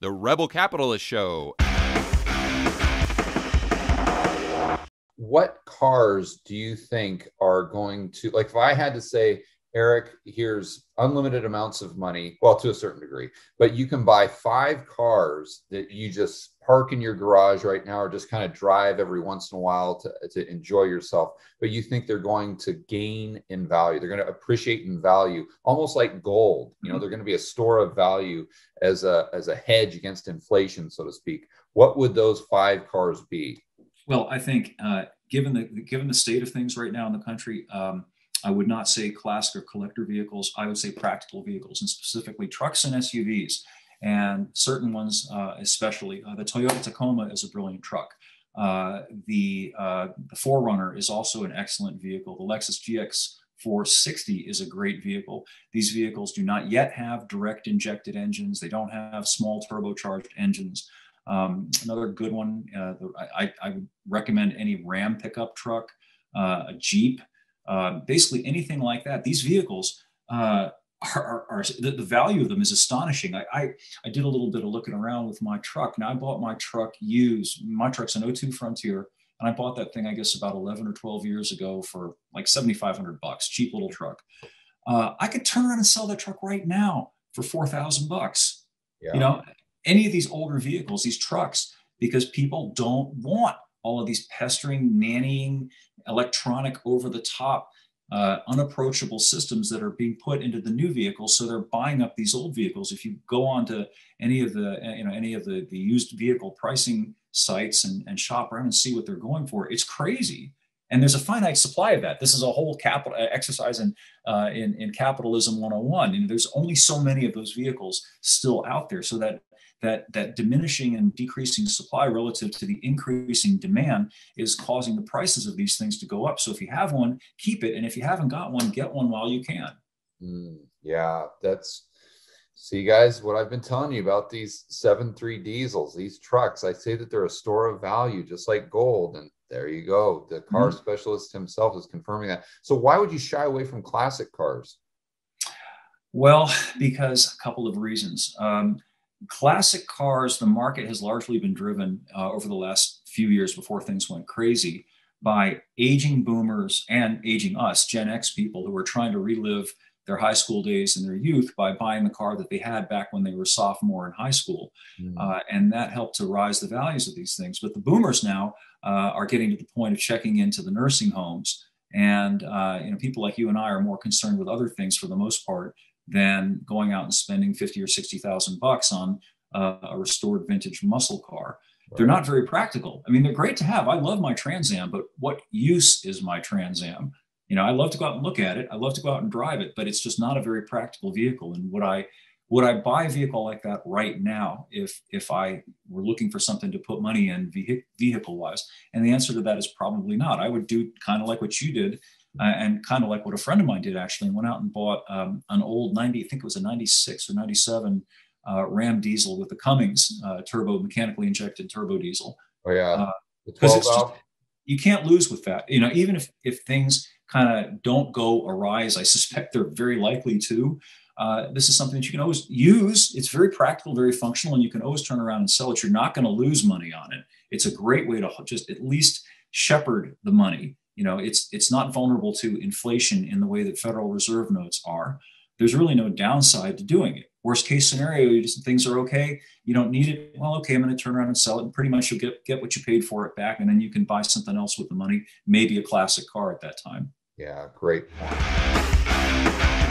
The Rebel Capitalist Show. What cars do you think are going to, like, if I had to say, Eric, here's unlimited amounts of money, well, to a certain degree, but you can buy 5 cars that you just park in your garage right now or just kind of drive every once in a while to enjoy yourself, but you think they're going to gain in value. They're going to appreciate in value, almost like gold. You know, they're going to be a store of value as a hedge against inflation, so to speak. What would those 5 cars be? Well, I think given the state of things right now in the country, I would not say classic or collector vehicles. I would say practical vehicles, and specifically trucks and SUVs, and certain ones, especially the Toyota Tacoma is a brilliant truck. The 4Runner is also an excellent vehicle. The Lexus GX 460 is a great vehicle. These vehicles do not yet have direct injected engines. They don't have small turbocharged engines. Another good one, I would recommend any Ram pickup truck, a Jeep, basically anything like that. These vehicles are the value of them is astonishing. I did a little bit of looking around with my truck. Now I bought my truck used. My truck's an '02 Frontier, and I bought that thing, I guess, about 11 or 12 years ago for like $7,500, cheap little truck. I could turn around and sell that truck right now for $4,000. Yeah. You know, any of these older vehicles, these trucks, because people don't want all of these pestering, nannying, electronic, over-the-top, unapproachable systems that are being put into the new vehicles. So they're buying up these old vehicles. If you go on to any of the used vehicle pricing sites and shop around and see what they're going for, it's crazy. And there's a finite supply of that. This is a whole capital exercise in capitalism 101. And there's only so many of those vehicles still out there. So that diminishing and decreasing supply relative to the increasing demand is causing the prices of these things to go up. So if you have one, keep it. And if you haven't got one, get one while you can. Yeah, see, guys, what I've been telling you about these 7.3 diesels, these trucks, I say that they're a store of value, just like gold. And there you go. The car specialist himself is confirming that. So why would you shy away from classic cars? Well, because a couple of reasons. Classic cars, the market has largely been driven over the last few years before things went crazy by aging boomers and aging us, Gen X people, who are trying to relive their high school days and their youth by buying the car that they had back when they were sophomore in high school. And that helped to rise the values of these things. But the boomers now are getting to the point of checking into the nursing homes. And people like you and I are more concerned with other things for the most part than going out and spending 50 or 60,000 bucks on a restored vintage muscle car. Right. They're not very practical. I mean, they're great to have. I love my Trans Am, but what use is my Trans Am? You know, I love to go out and look at it. I love to go out and drive it, but it's just not a very practical vehicle. And would I buy a vehicle like that right now if I were looking for something to put money in vehicle wise? And the answer to that is probably not. I would do kind of like what you did. And kind of like what a friend of mine did, actually, went out and bought an old I think it was a 96 or 97 Ram diesel with the Cummins turbo, mechanically injected turbo diesel. Oh, yeah. Because it's just, you can't lose with that. You know, even if things kind of don't go awry, as I suspect they're very likely to, this is something that you can always use. It's very practical, very functional, and you can always turn around and sell it. You're not going to lose money on it. It's a great way to just at least shepherd the money. You know, it's not vulnerable to inflation in the way that Federal Reserve notes are. There's really no downside to doing it. Worst case scenario, things are okay. You don't need it. Well, okay, I'm going to turn around and sell it, and pretty much you'll get what you paid for it back, and then you can buy something else with the money, maybe a classic car at that time. Yeah, great point.